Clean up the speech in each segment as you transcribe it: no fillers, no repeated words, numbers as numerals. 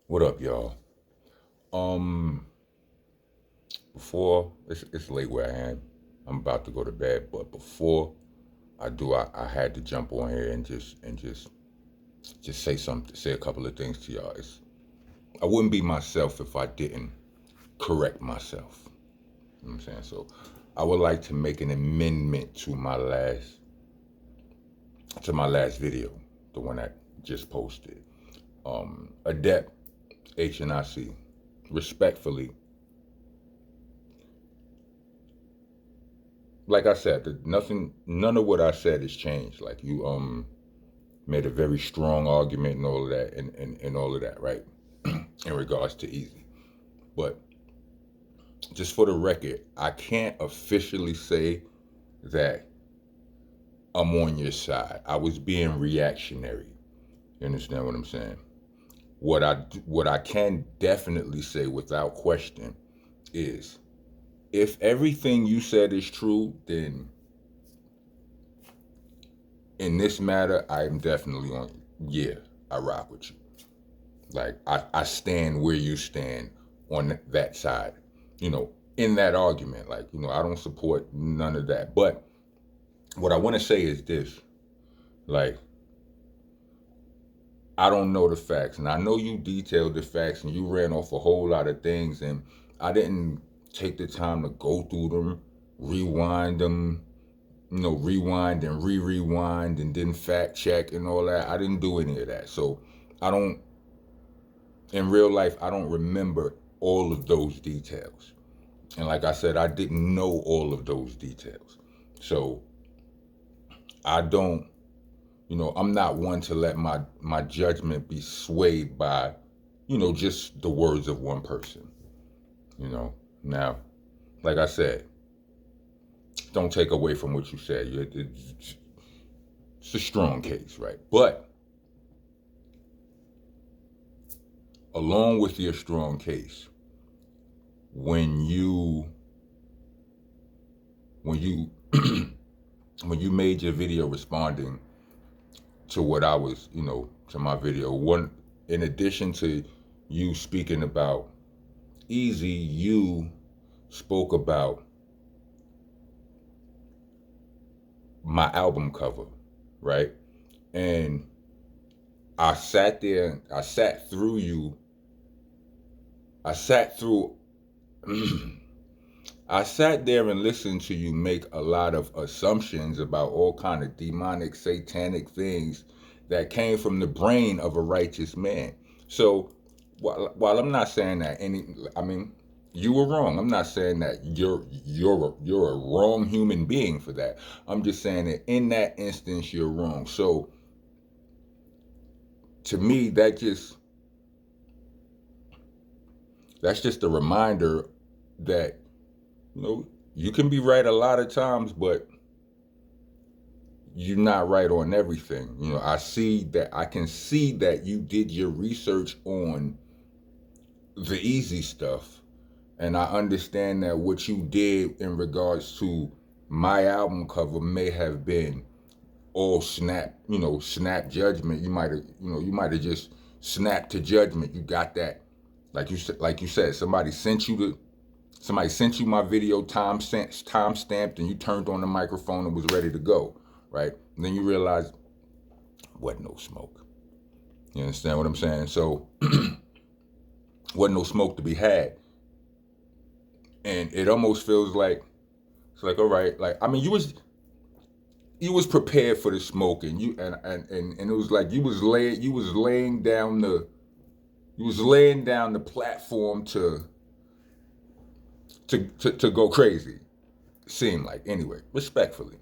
What up, y'all? Um, before it's late where I am. I'm about to go to bed, but before I do, I had to jump on here and just say a couple of things to y'all. I wouldn't be myself if I didn't correct myself. You know what I'm saying? So I would like to make an amendment to my last video, the one I just posted. Adept Hnic, respectfully, like I said, none of what I said has changed. Like you made a very strong argument and all of that, and all of that, right? In regards to easy, but just for the record, I can't officially say that I'm on your side. I was being reactionary. You understand what I'm saying? What I can definitely say without question is, if everything you said is true, then in this matter, I am definitely on. Yeah, I rock with you. Like I stand where you stand on that side. In that argument, like I don't support none of that. But what I want to say is this: like, I don't know the facts, and I know you detailed the facts, and you ran off a whole lot of things, and I didn't take the time to go through them, rewind them, rewind and rewind and then fact check and all that. I didn't do any of that. So I don't, in real life, I don't remember all of those details. And like I said, I didn't know all of those details. So I don't, I'm not one to let my judgment be swayed by, just the words of one person. Now, like I said, don't take away from what you said. It's a strong case, right? But along with your strong case, when you when you when you made your video responding to what I was, to my video, one, in addition to you speaking about easy, you spoke about my album cover, right? And I sat there, I sat through you, I sat through I sat there and listened to you make a lot of assumptions about all kind of demonic, satanic things that came from the brain of a righteous man. So while I'm not saying that you were wrong. I'm not saying that you're a wrong human being for that. I'm just saying that in that instance you're wrong. So to me, that's just a reminder that you can be right a lot of times, but you're not right on everything. I can see that you did your research on the easy stuff, and I understand that what you did in regards to my album cover may have been all snap judgment. You might have just snapped to judgment. You got that, like you said, somebody sent you my video time stamped, and you turned on the microphone and was ready to go, right? And then you realize, wasn't no smoke. You understand what I'm saying? So, wasn't no smoke to be had, and it almost feels like it's like, all right, like you was prepared for the smoke, and it was like you was laying down the platform to go crazy. Seemed like, anyway, respectfully.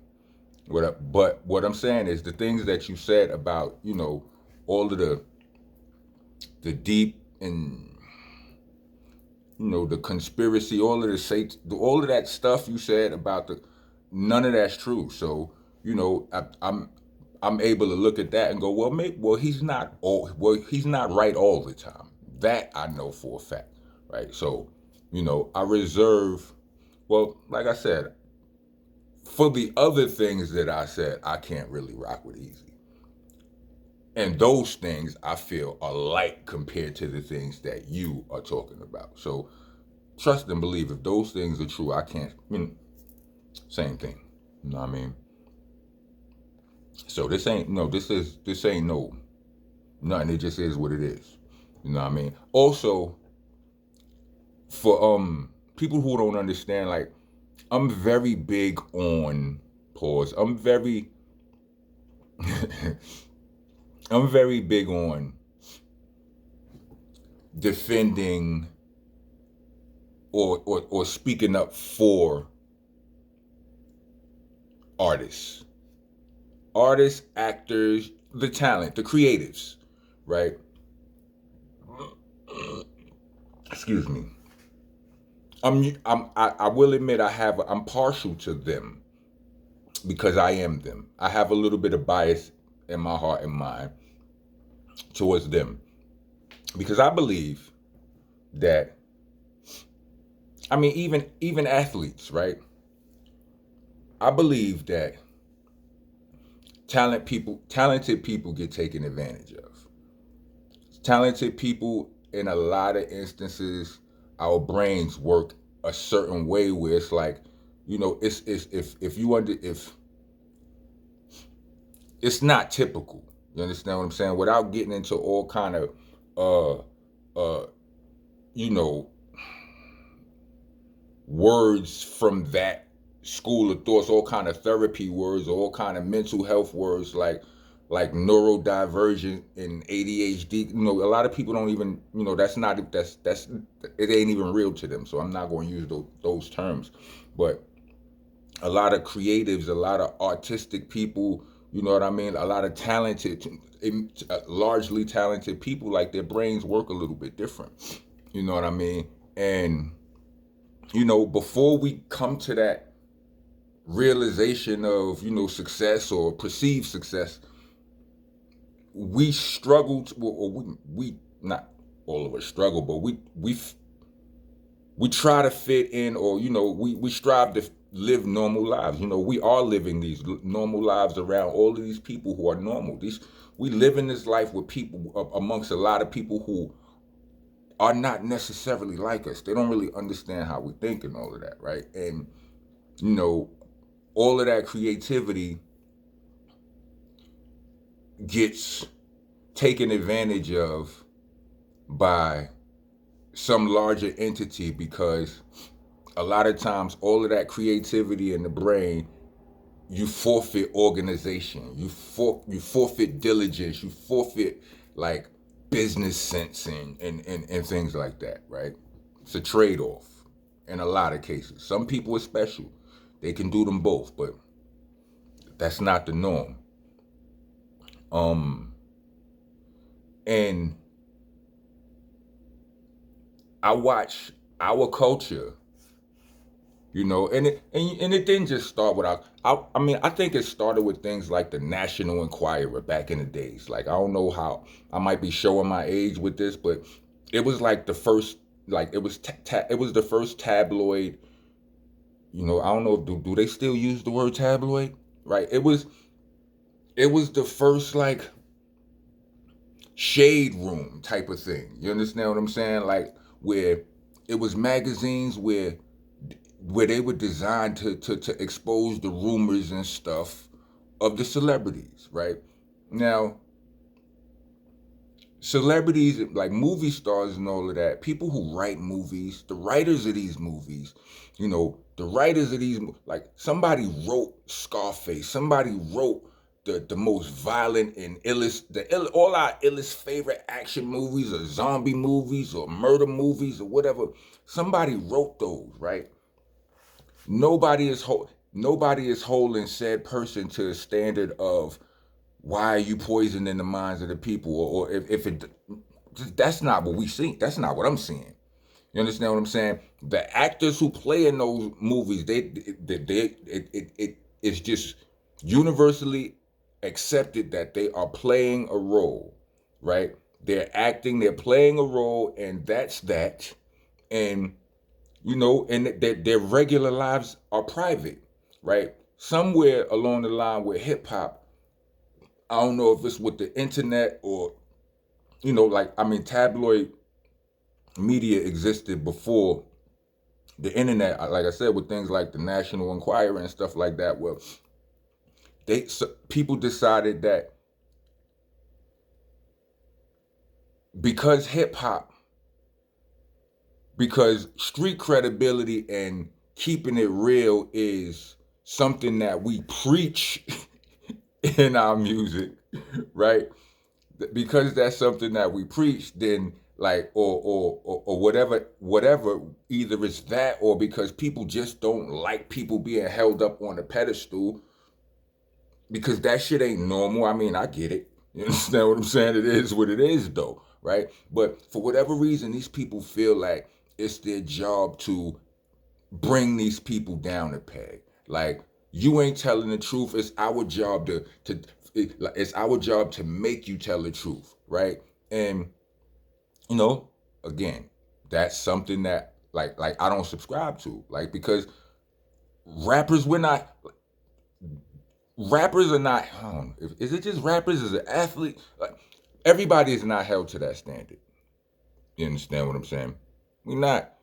But what I'm saying is the things that you said about all of the deep and the conspiracy, all of that stuff you said about none of that's true. So I'm able to look at that and go, he's not right all the time. That I know for a fact, right? So I reserve. Well, like I said, for the other things that I said, I can't really rock with easy. And those things I feel are light compared to the things that you are talking about. So trust and believe, if those things are true, I can't, same thing. You know what I mean? So this ain't no nothing. It just is what it is. You know what I mean? Also, for people who don't understand, like, I'm very big on pause. I'm very big on defending or speaking up for artists. Artists, actors, the talent, the creatives, right? Excuse me. I will admit I'm partial to them because I am them. I have a little bit of bias in my heart and mind towards them because I believe that, I mean, even athletes, right? I believe that talented people get taken advantage of. Talented people, in a lot of instances, our brains work a certain way where it's like, it's if you under if it's not typical. You understand what I'm saying? Without getting into all kind of uh uh you know words from that school of thoughts, all kind of therapy words, all kind of mental health words like neurodivergent and ADHD. A lot of people don't even, that's it ain't even real to them. So I'm not going to use those terms. But a lot of creatives, a lot of artistic people, you know what I mean? A lot of talented, largely talented people, like their brains work a little bit different. You know what I mean? And before we come to that realization of, success or perceived success, we struggled, or we not all of us struggle, but we try to fit in, or we strive to live normal lives. We are living these normal lives around all of these people who are normal. These We live in this life with people, amongst a lot of people who are not necessarily like us. They don't really understand how we think and all of that, right? And all of that creativity gets taken advantage of by some larger entity, because a lot of times all of that creativity in the brain, you forfeit organization, you forfeit diligence, you forfeit like business sense and things like that, right? It's a trade-off in a lot of cases. Some people are special, they can do them both, but that's not the norm. And I watch our culture, and it didn't just start with I mean, I think it started with things like the National Enquirer back in the days. Like, I don't know how I might be showing my age with this, but it was like the first, like, it was the first tabloid. I don't know, do they still use the word tabloid? Right? It was the first, like, shade room type of thing. You understand what I'm saying? Like, where it was magazines where they were designed to expose the rumors and stuff of the celebrities, right? Now, celebrities like movie stars and all of that, people who write movies, the writers of these movies, the writers of these, like, somebody wrote Scarface, somebody wrote the most violent and all our illest favorite action movies or zombie movies or murder movies or whatever. Somebody wrote those, right? Nobody is holding said person to a standard of, why are you poisoning the minds of the people, or if it, that's not what we see. That's not what I'm seeing. You understand what I'm saying? The actors who play in those movies, it's just universally accepted that they are playing a role, right? They're acting, they're playing a role, and that's that. And and their regular lives are private, right? Somewhere along the line with hip hop, I don't know if it's with the internet or, like, I mean, tabloid media existed before the internet, like I said, with things like the National Enquirer and stuff like that. Well, people decided that because hip hop, because street credibility and keeping it real is something that we preach in our music, right? Because that's something that we preach, then like or whatever, either it's that or because people just don't like people being held up on a pedestal, because that shit ain't normal. I mean, I get it. You understand what I'm saying? It is what it is, though, right? But for whatever reason, these people feel like it's their job to bring these people down a peg. Like, you ain't telling the truth. It's our job it's our job to make you tell the truth, right? And you know, again, that's something that like I don't subscribe to, like, because rappers we're not rappers are not. I don't know, is it just rappers as an athlete? Like, everybody is not held to that standard. You understand what I'm saying? We not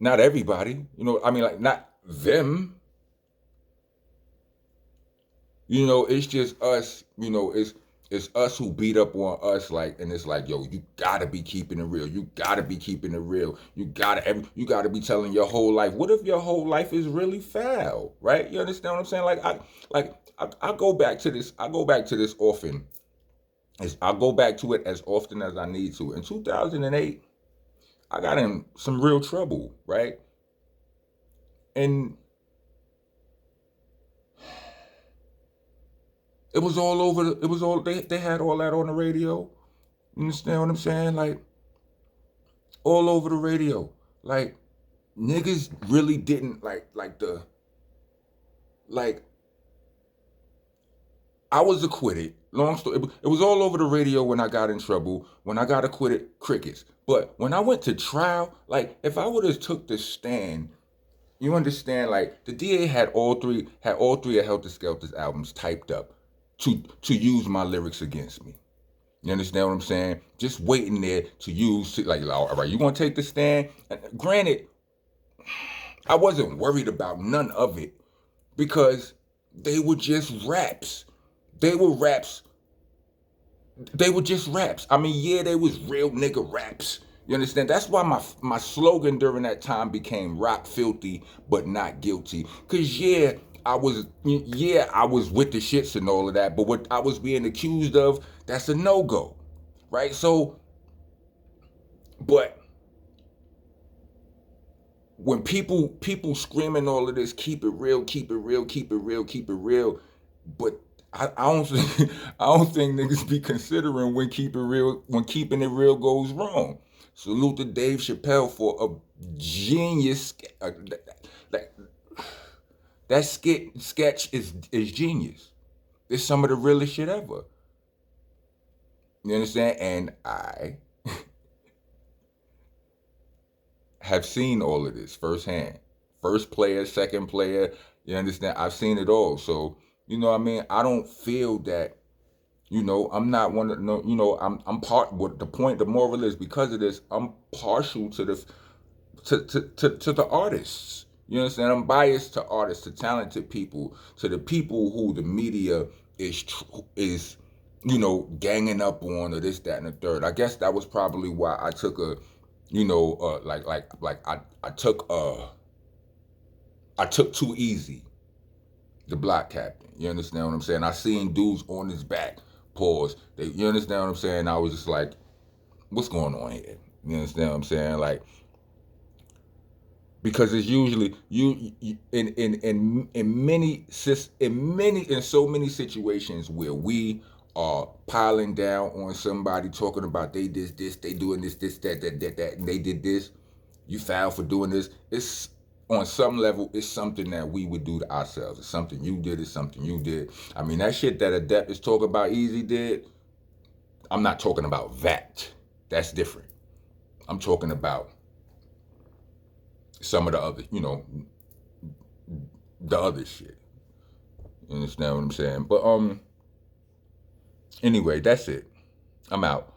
everybody. I mean, like, not them. It's just us. It's us who beat up on us, like, and it's like, yo, you gotta be keeping it real. You gotta be keeping it real. You gotta be telling your whole life. What if your whole life is really foul, right? You understand what I'm saying? I go back to this. I go back to this often. I go back to it as often as I need to. In 2008, I got in some real trouble, right? And it was all over. It was all they had all that on the radio. You understand what I'm saying? Like, all over the radio. Like, niggas really didn't like I was acquitted. Long story. It was all over the radio when I got in trouble. When I got acquitted, crickets. But when I went to trial, like, if I would have took the stand, you understand, like, the DA had all three of Helter Skelter's albums typed up to use my lyrics against me. You understand what I'm saying? Just waiting there to use, like, all right, you want to take the stand? And granted, I wasn't worried about none of it because they were just raps. They were raps. They were just raps. I mean, yeah, they was real nigga raps. You understand? That's why my slogan during that time became "Rock Filthy but Not Guilty." Cause I was with the shits and all of that, but what I was being accused of, that's a no go, right? So, but when people screaming all of this, keep it real, keep it real, keep it real, keep it real, but I don't think I don't think niggas be considering when keeping it real goes wrong. Salute to Dave Chappelle for a genius. That, that sketch is genius. It's some of the realest shit ever. You understand? And I have seen all of this firsthand. First player, second player, you understand? I've seen it all. So, what I mean? I don't feel that, I'm not one of no, I'm part what the point, the moral is, because of this, I'm partial to the artists. You understand? I'm biased to artists, to talented people, to the people who the media is ganging up on, or this, that, and the third. I guess that was probably why I took a, I took too easy the block captain. You understand what I'm saying? I seen dudes on his back. Pause. You understand what I'm saying? I was just like, what's going on here? You understand what I'm saying? Like, because it's usually in so many situations where we are piling down on somebody, talking about they did this, they doing this, that, and they did this. You foul for doing this. It's on some level, it's something that we would do to ourselves. It's something you did. It's something you did. I mean, that shit that Adept is talking about, Easy did. I'm not talking about that. That's different. I'm talking about some of the other, the other shit. You understand what I'm saying? But Anyway, that's it. I'm out.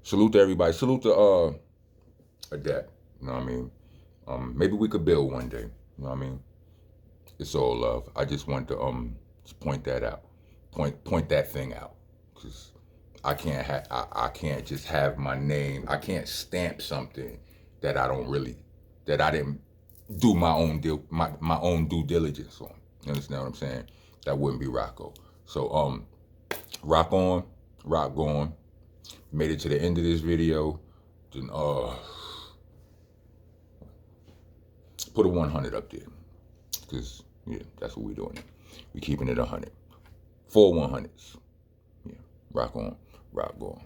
Salute to everybody. Salute to Adept. You know what I mean? Maybe we could build one day. You know what I mean? It's all love. I just want to just point that out. Point that thing out. Cause I can't just have my name. I can't stamp something that I didn't do my own due diligence on. You understand what I'm saying? That wouldn't be Rocco. So rock on, rock on. Made it to the end of this video. Then put a 100 up there. Cause yeah, that's what we're doing. We keeping it 100. 4 100s. Yeah. Rock on, rock on.